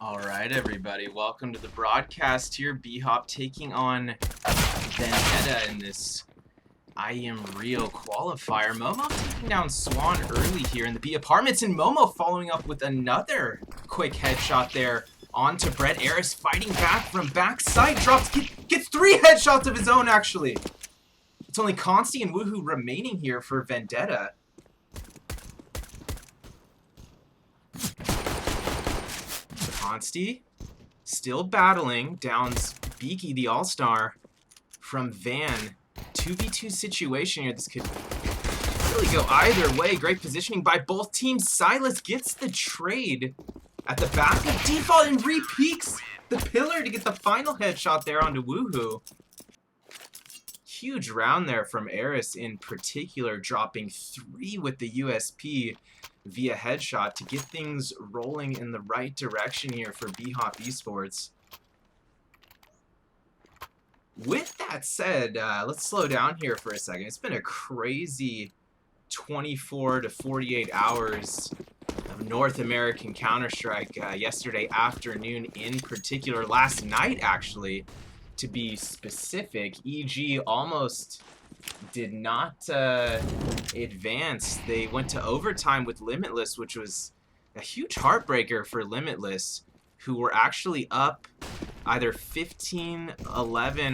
Alright everybody, welcome to the broadcast here. BHOP taking on Vendetta in this IEM Rio qualifier. Momo taking down Swan early here in the B apartments, and Momo following up with another quick headshot there onto Brett. Eris fighting back from backside, drops, gets 3 headshots of his own actually. It's only Consti and Woohoo remaining here for Vendetta. Consti still battling, downs Beaky the All-Star from Van. 2v2 situation here. This could really go either way. Great positioning by both teams. Silas gets the trade at the back of default and re-peeks the pillar to get the final headshot there onto Woohoo. Huge round there from Eris in particular, dropping 3 with the USP via headshot to get things rolling in the right direction here for BHOP Esports. With that said, let's slow down here for a second. It's been a crazy 24 to 48 hours of North American Counter-Strike yesterday afternoon, in particular last night actually, to be specific. EG almost did not advance. They went to overtime with Limitless, which was a huge heartbreaker for Limitless, who were actually up either 15-11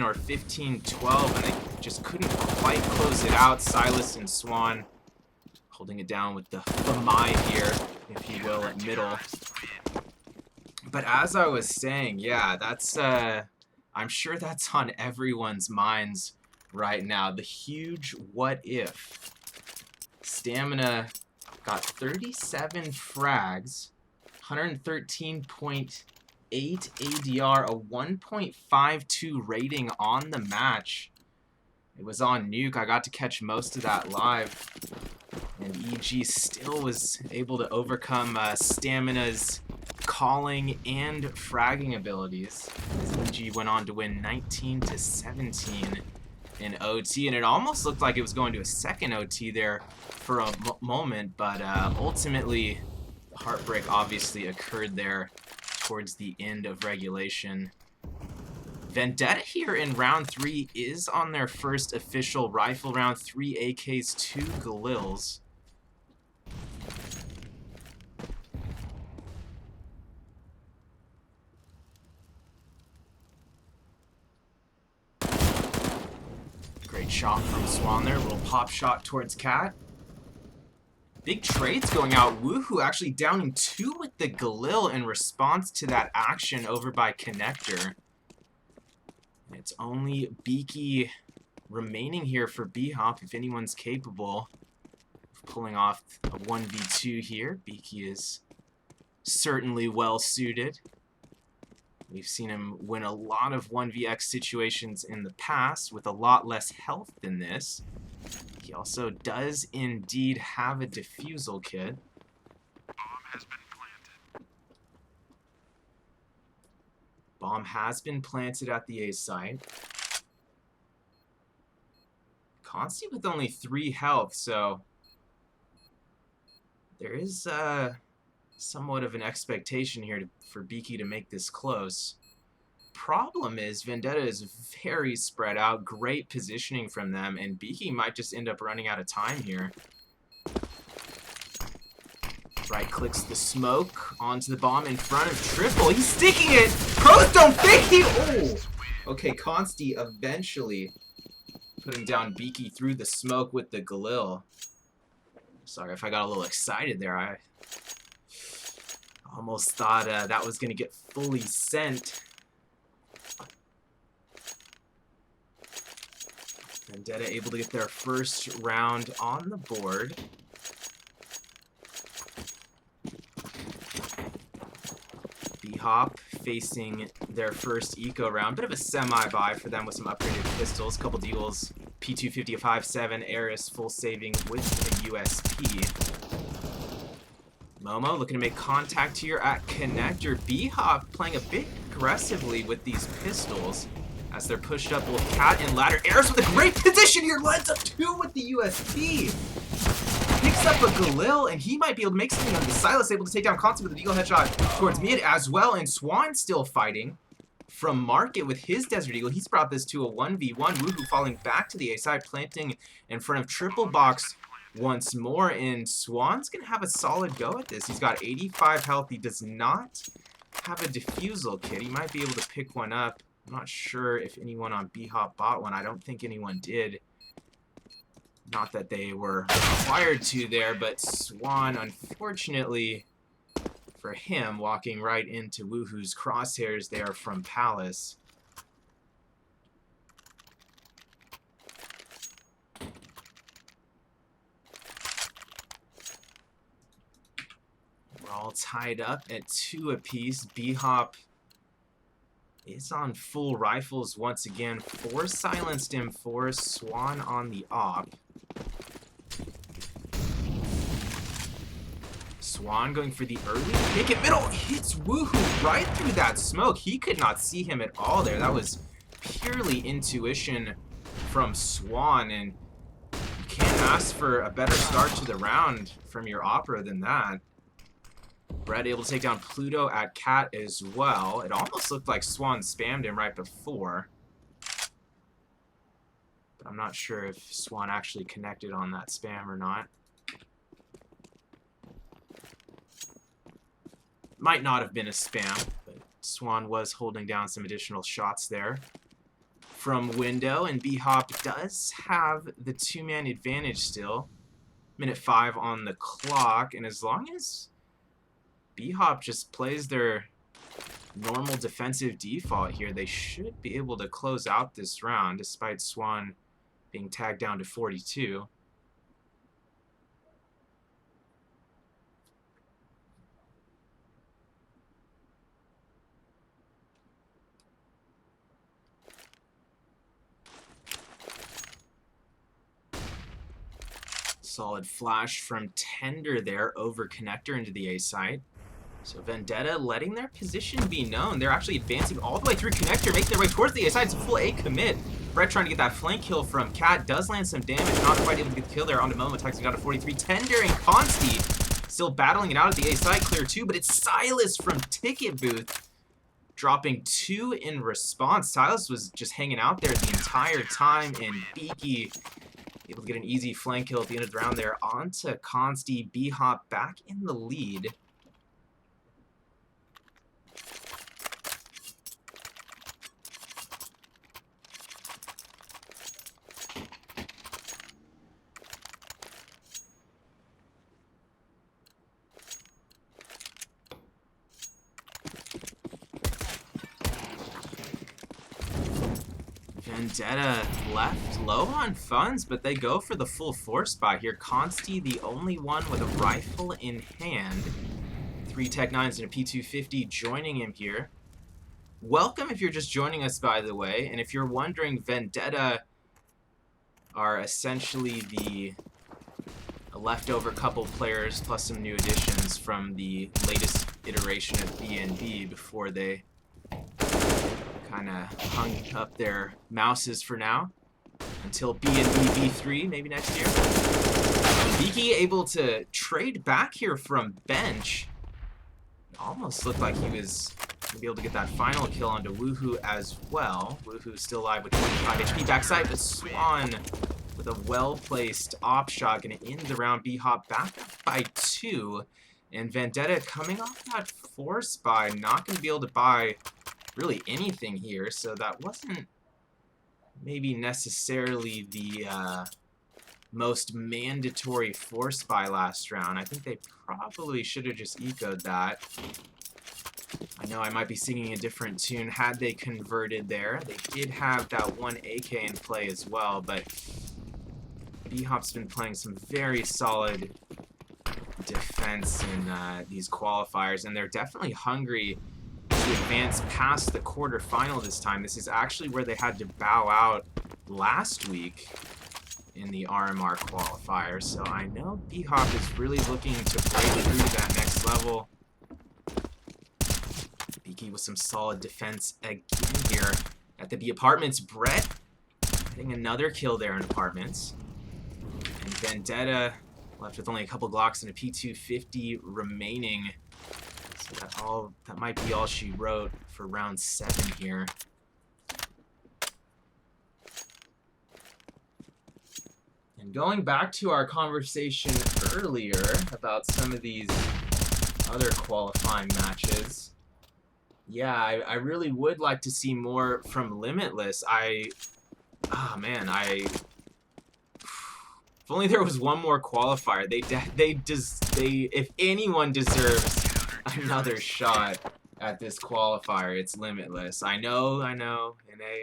or 15-12, and they just couldn't quite close it out. Silas and Swan holding it down with the Famai here, if you will, at middle. But as I was saying, yeah, that's I'm sure that's on everyone's minds right now. The huge what if. Stamina got 37 frags, 113.8 ADR, a 1.52 rating on the match. It was on Nuke. I got to catch most of that live. And EG still was able to overcome Stamina's calling and fragging abilities. EG went on to win 19-17 in OT, and it almost looked like it was going to a second OT there for a moment, but ultimately the heartbreak obviously occurred there towards the end of regulation. Vendetta here in round 3 is on their first official rifle round. 3 AKs, 2 Galils. Great shot from Swan there. A little pop shot towards Cat. Big trades going out. Woohoo actually downing 2 with the Galil in response to that action over by Connector. And it's only Beaky remaining here for BHOP if anyone's capable of pulling off a 1v2 here. Beaky is certainly well suited. We've seen him win a lot of 1vx situations in the past with a lot less health than this. He also does indeed have a defusal kit. Bomb has been planted. Bomb has been planted at the A site. Consti with only 3 health, so there is somewhat of an expectation here for Beaky to make this close. Problem is, Vendetta is very spread out, great positioning from them, and Beaky might just end up running out of time here. Right clicks the smoke onto the bomb in front of Triple. He's sticking it! Pros don't think he... Oh! Okay, Consti eventually putting down Beaky through the smoke with the Galil. Sorry if I got a little excited there. I almost thought that was going to get fully sent. Vendetta able to get their first round on the board. BHOP facing their first eco round. Bit of a semi-buy for them with some upgraded pistols. Couple deagles. P250 of 5.7. Eris full saving with a USP. Momo looking to make contact here at Connector. BHOP playing a bit aggressively with these pistols as they're pushed up with Cat and Ladder. Eris with a great position here, lines up 2 with the USP. Picks picks up a Galil, and he might be able to make something of the Silas, able to take down Constant with an Eagle headshot towards mid as well, and Swan still fighting from Market with his Desert Eagle. He's brought this to a 1v1. Woohoo falling back to the A side, planting in front of Triple Box once more, and Swan's going to have a solid go at this. He's got 85 health. He does not have a defusal kit. He might be able to pick one up. I'm not sure if anyone on BHOP bought one. I don't think anyone did. Not that they were required to there, but Swan, unfortunately for him, walking right into Woohoo's crosshairs there from Palace. We're all tied up at 2 apiece. BHOP is on full rifles once again. 4 silenced him, 4 Swan on the op. Swan going for the early pick at middle. Hits Woohoo right through that smoke. He could not see him at all there. That was purely intuition from Swan, and you can't ask for a better start to the round from your opera than that. Brett able to take down Pluto at Cat as well. It almost looked like Swan spammed him right before, but I'm not sure if Swan actually connected on that spam or not. Might not have been a spam, but Swan was holding down some additional shots there from window, and BHOP does have the 2-man advantage still. Minute 5 on the clock, and as long as BHOP just plays their normal defensive default here, they should be able to close out this round, despite Swan being tagged down to 42. Solid flash from Tender there over connector into the A site. So Vendetta letting their position be known. They're actually advancing all the way through connector, making their way towards the A side. It's a full A commit. Brett trying to get that flank kill from Cat. Does land some damage. Not quite able to get the kill there onto Momo. Attacks got a 43. Tender and Consti still battling it out at the A side. Clear 2, but it's Silas from Ticket Booth dropping 2 in response. Silas was just hanging out there the entire time, and Beaky able to get an easy flank kill at the end of the round there onto Consti. BHOP back in the lead. Vendetta left low on funds, but they go for the full force buy here. Consti, the only one with a rifle in hand. 3 Tech 9s and a P250 joining him here. Welcome if you're just joining us, by the way. And if you're wondering, Vendetta are essentially the leftover couple players plus some new additions from the latest iteration of B&B before they kind of hung up their mouses for now until B&B V3 maybe next year. Beaky able to trade back here from bench. It almost looked like he was going to be able to get that final kill onto Woohoo as well. Woohoo still alive with 25 HP backside, but Swan with a well-placed op shot going to end the round. BHOP back up by 2, and Vendetta coming off that force buy, not going to be able to buy really anything here, so that wasn't maybe necessarily the most mandatory force buy last round. I think they probably should have just ecoed that. I know I might be singing a different tune had they converted there. They did have that 1 AK in play as well, but BHOP's been playing some very solid defense in these qualifiers, and they're definitely hungry to advance past the quarterfinal this time. This is actually where they had to bow out last week in the RMR qualifier, so I know BHOP is really looking to break through to that next level. Beaky with some solid defense again here at the B Apartments. Brett getting another kill there in Apartments. And Vendetta Left with only a couple Glocks and a P250 remaining. So that might be all she wrote for round 7 here. And going back to our conversation earlier about some of these other qualifying matches, yeah, I really would like to see more from Limitless. Man, if only there was one more qualifier. If anyone deserves another shot at this qualifier, it's Limitless. I know, NA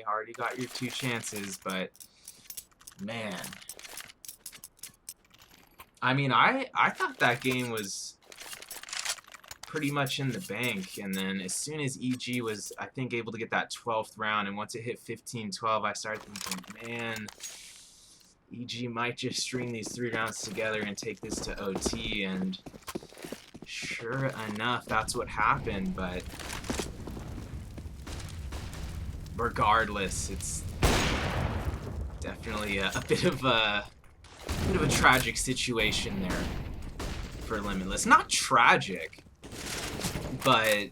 already got your 2 chances, but man, I mean, I thought that game was pretty much in the bank, and then as soon as EG was, I think, able to get that 12th round, and once it hit 15-12, I started thinking, man, EG might just string these 3 rounds together and take this to OT, and sure enough, that's what happened. But regardless, it's definitely a bit of a tragic situation there for Limitless. Not tragic, but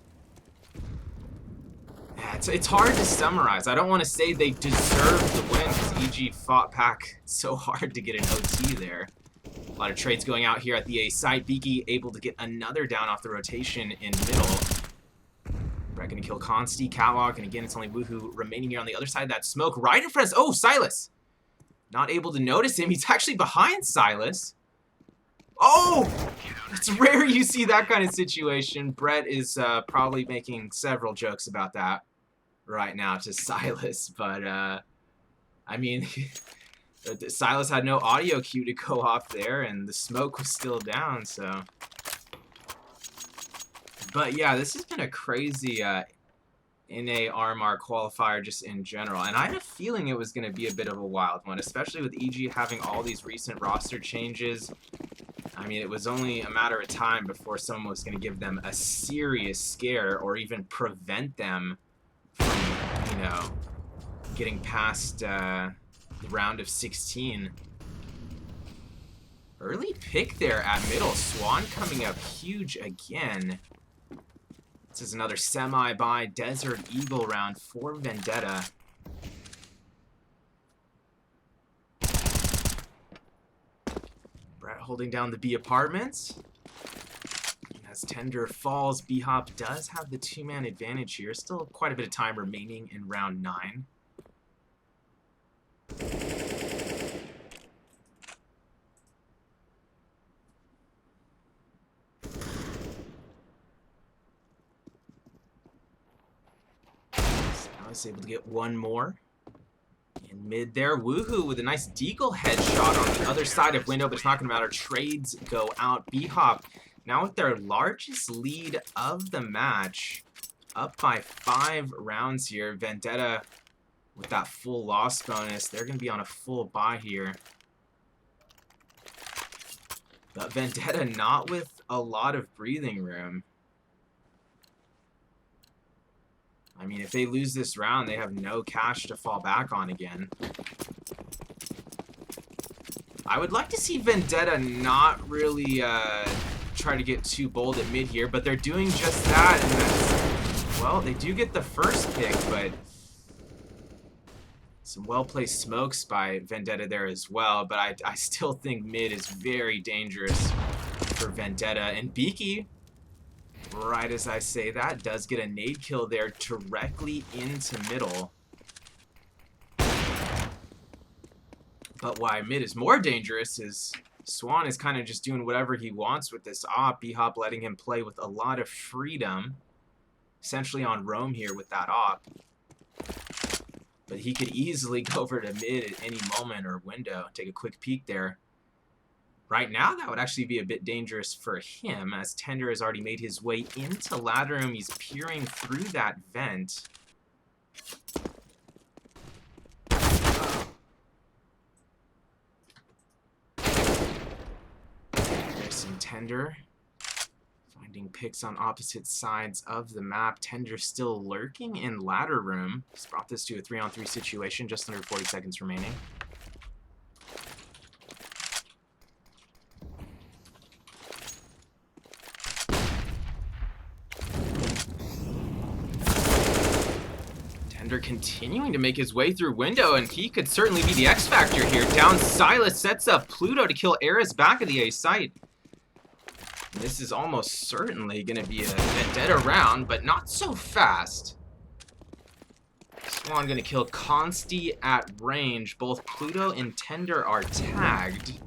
yeah, it's hard to summarize. I don't want to say they deserved the win because EG fought back so hard to get an OT there. A lot of trades going out here at the A site. Beaky able to get another down off the rotation in middle. Brett gonna kill Consti, Catwalk, and again it's only Woohoo remaining here on the other side of that smoke. Right in front of, oh, Silas! Not able to notice him. He's actually behind Silas. Oh! It's rare you see that kind of situation. Brett is probably making several jokes about that right now to Silas, but I mean, Silas had no audio cue to go off there, and the smoke was still down, so. But yeah, this has been a crazy NA RMR qualifier just in general, and I had a feeling it was going to be a bit of a wild one, especially with EG having all these recent roster changes. I mean, it was only a matter of time before someone was going to give them a serious scare or even prevent them from, you know, getting past the round of 16. Early pick there at middle. Swan coming up huge again. This is another semi-buy Desert Eagle round for Vendetta. Brett holding down the B apartments. As Tender falls, BHOP does have the 2-man advantage here. Still quite a bit of time remaining in round 9. Is able to get one more. In mid there, Woohoo with a nice deagle headshot on the other side of window, but it's not going to matter. Trades go out. BHOP now with their largest lead of the match, up by 5 rounds here. Vendetta with that full loss bonus. They're going to be on a full buy here. But Vendetta not with a lot of breathing room. I mean, if they lose this round, they have no cash to fall back on again. I would like to see Vendetta not really try to get too bold at mid here, but they're doing just that, and that's, well, they do get the first pick, but some well-placed smokes by Vendetta there as well, but I still think mid is very dangerous for Vendetta, and Beaky, right as I say that, does get a nade kill there directly into middle. But why mid is more dangerous is Swan is kind of just doing whatever he wants with this op. BHOP letting him play with a lot of freedom, essentially on roam here with that op. But he could easily go over to mid at any moment or window. Take a quick peek there. Right now, that would actually be a bit dangerous for him, as Tender has already made his way into ladder room. He's peering through that vent. There's some Tender. Finding picks on opposite sides of the map. Tender still lurking in ladder room. He's brought this to a 3-on-3 situation, just under 40 seconds remaining. Tender continuing to make his way through window, and he could certainly be the X factor here. Down Silas, sets up Pluto to kill Eris back at the A site. This is almost certainly going to be a Vendetta round, but not so fast. Swan going to kill Consti at range. Both Pluto and Tender are tagged.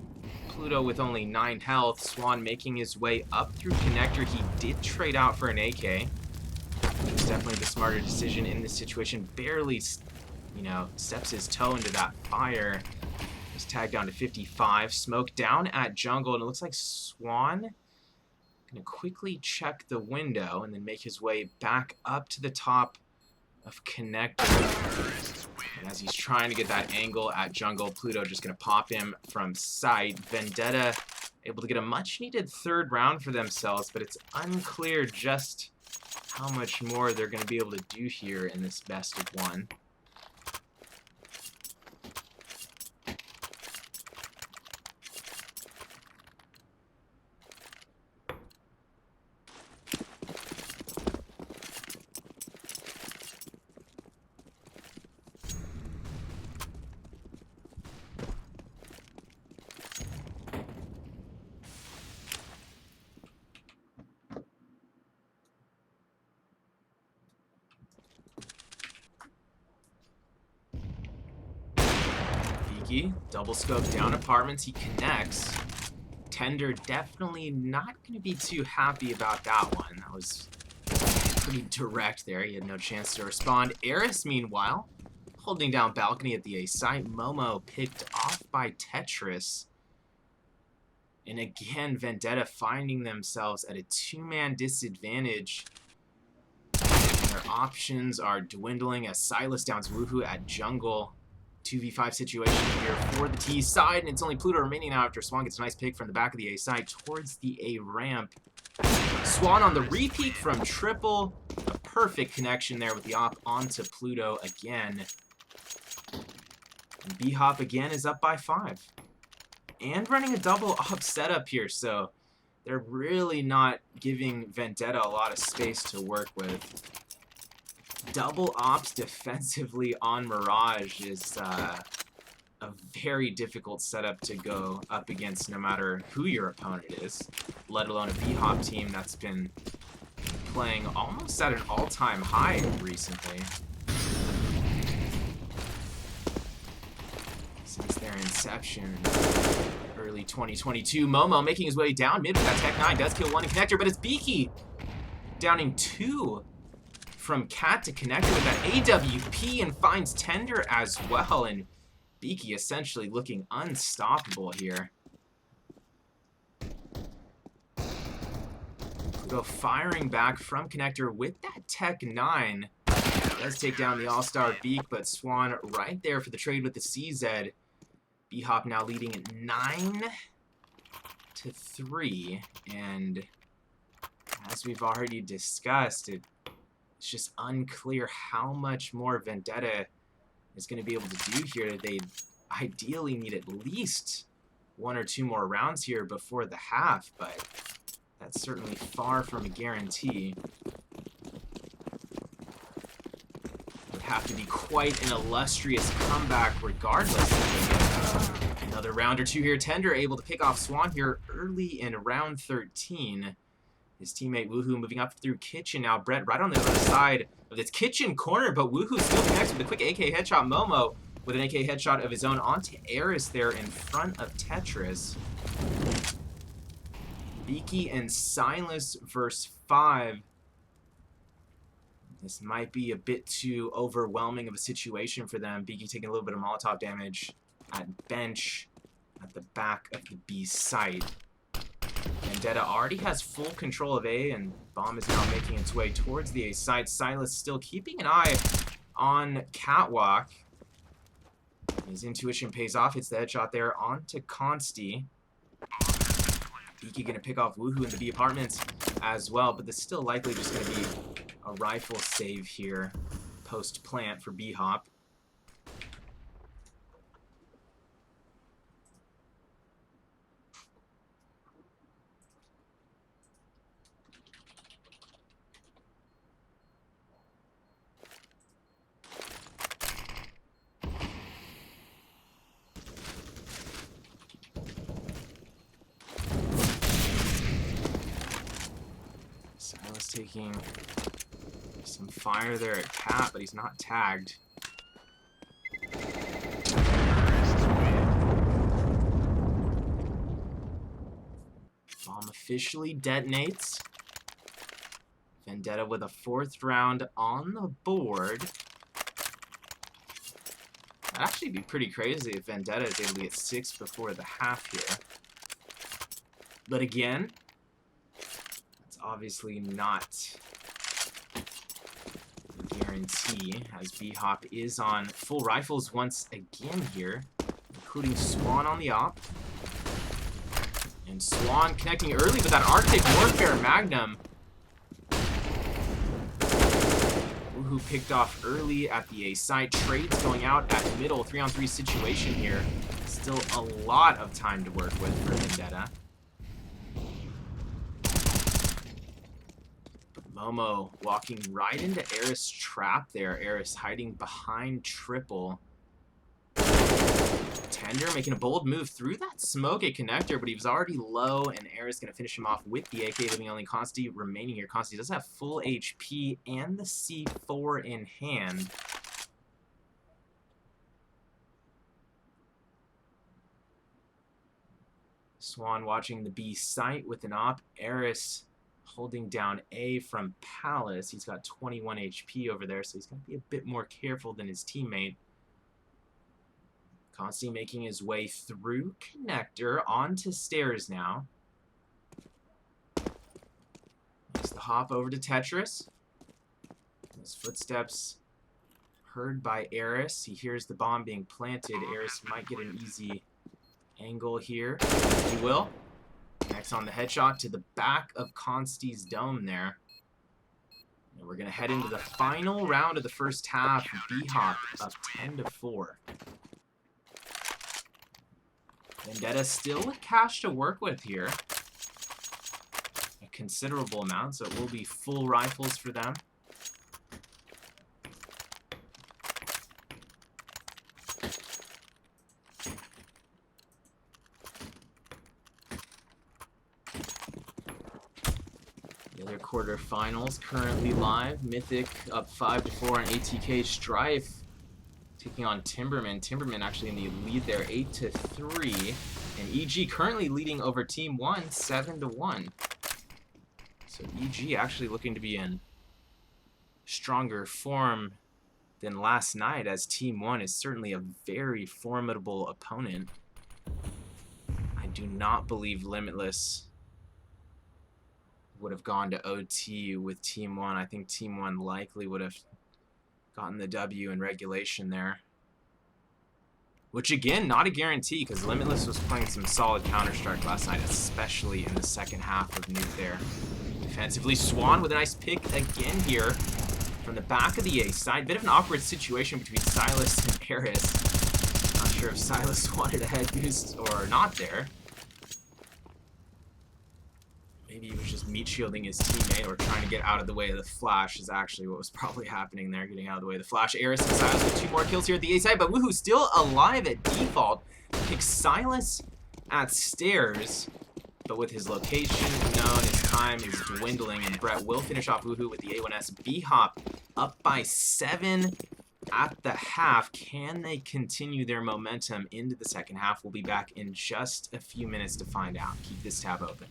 Pluto with only 9 health. Swan making his way up through connector. He did trade out for an AK. It's definitely the smarter decision in this situation. Barely, you know, steps his toe into that fire. He's tagged down to 55. Smoke down at jungle, and it looks like Swan gonna quickly check the window and then make his way back up to the top of connector. And as he's trying to get that angle at jungle, Pluto just gonna pop him from sight. Vendetta able to get a much needed 3rd round for themselves, but it's unclear just how much more they're going to be able to do here in this best of 1. Double scope down apartments, he connects. Tender definitely not going to be too happy about that one. That was pretty direct there. He had no chance to respond. Eris, meanwhile, holding down balcony at the A site. Momo picked off by Tetris. And again, Vendetta finding themselves at a 2-man disadvantage. Their options are dwindling as Silas downs Woohoo at jungle. 2v5 situation here for the T side, and it's only Pluto remaining now after Swan gets a nice pick from the back of the A side towards the A ramp. Swan on the repeat from triple. A perfect connection there with the op onto Pluto again. And BHOP again is up by 5. And running a double op setup here, so they're really not giving Vendetta a lot of space to work with. Double ops defensively on Mirage is a very difficult setup to go up against no matter who your opponent is, let alone a BHOP team that's been playing almost at an all-time high recently. Since their inception, early 2022. Momo making his way down mid with that Tech 9, does kill 1 in connector, but it's Beaky downing 2 from Cat to connector with that AWP and finds Tender as well, and Beaky essentially looking unstoppable here. Go firing back from connector with that Tech 9. Does take down the all-star Beak, but Swan right there for the trade with the CZ. BHOP now leading at 9-3, and as we've already discussed, it's just unclear how much more Vendetta is going to be able to do here. They ideally need at least 1 or 2 more rounds here before the half, but that's certainly far from a guarantee. Would have to be quite an illustrious comeback regardless. Another round or 2 here. Tender able to pick off Swan here early in round 13. His teammate Woohoo moving up through Kitchen now. Brett right on the other side of this Kitchen corner, but Woohoo still connects with a quick AK headshot. Momo with an AK headshot of his own onto Eris there in front of Tetris. Beaky and Silas versus 5. This might be a bit too overwhelming of a situation for them. Beaky taking a little bit of Molotov damage at bench at the back of the B site. Vendetta already has full control of A, and bomb is now making its way towards the A site. Silas still keeping an eye on Catwalk. His intuition pays off. Hits the headshot there onto Consti. Beaky gonna pick off Woohoo in the B apartments as well, but this is still likely just gonna be a rifle save here post-plant for BHOP. Silas taking some fire there at Cat, but he's not tagged. Bomb officially detonates. Vendetta with a 4th round on the board. That'd actually be pretty crazy if Vendetta is able to get 6 before the half here. But again, it's obviously not a guarantee, as BHOP is on full rifles once again here, including Swan on the op. And Swan connecting early with that Arctic Warfare Magnum. Who picked off early at the A site. Trades going out at middle. 3-on-3 situation here. Still a lot of time to work with for Vendetta. Momo walking right into Eris' trap there. Eris hiding behind triple. Tender making a bold move through that smoke at connector, but he was already low, and Eris going to finish him off with the AK, leaving only Consti remaining here. Consti does have full HP and the C4 in hand. Swan watching the B site with an op. Eris holding down A from Palace. He's got 21 HP over there, so he's got to be a bit more careful than his teammate. Consti making his way through connector onto stairs now. Makes the hop over to Tetris. His footsteps heard by Eris. He hears the bomb being planted. Eris might get an easy angle here. He will. Next on the headshot to the back of Consti's dome there. And we're going to head into the final round of the first half. BHOP up 10-4. Vendetta still with cash to work with here. A considerable amount, so it will be full rifles for them. The other quarterfinals currently live. Mythic up 5-4 on ATK Strife. Taking on Timberman. Timberman actually in the lead there, 8-3. And EG currently leading over Team 1, 7-1. So EG actually looking to be in stronger form than last night, as Team 1 is certainly a very formidable opponent. I do not believe Limitless would have gone to OT with Team 1. I think Team 1 likely would have gotten the W in regulation there. Which, again, not a guarantee, because Limitless was playing some solid Counter-Strike last night, especially in the second half of Nuke there. Defensively, Swan with a nice pick again here from the back of the A side. Bit of an awkward situation between Silas and Paris. Not sure if Silas wanted a head boost or not there. Maybe he was just meat shielding his teammate or trying to get out of the way of the flash is actually what was probably happening there, getting out of the way of the flash. Eris and Silas with 2 more kills here at the A side, but Woohoo still alive at default. Picks Silas at stairs, but with his location known, his time is dwindling, and Brett will finish off Woohoo with the A1S. BHOP up by 7 at the half. Can they continue their momentum into the second half? We'll be back in just a few minutes to find out. Keep this tab open.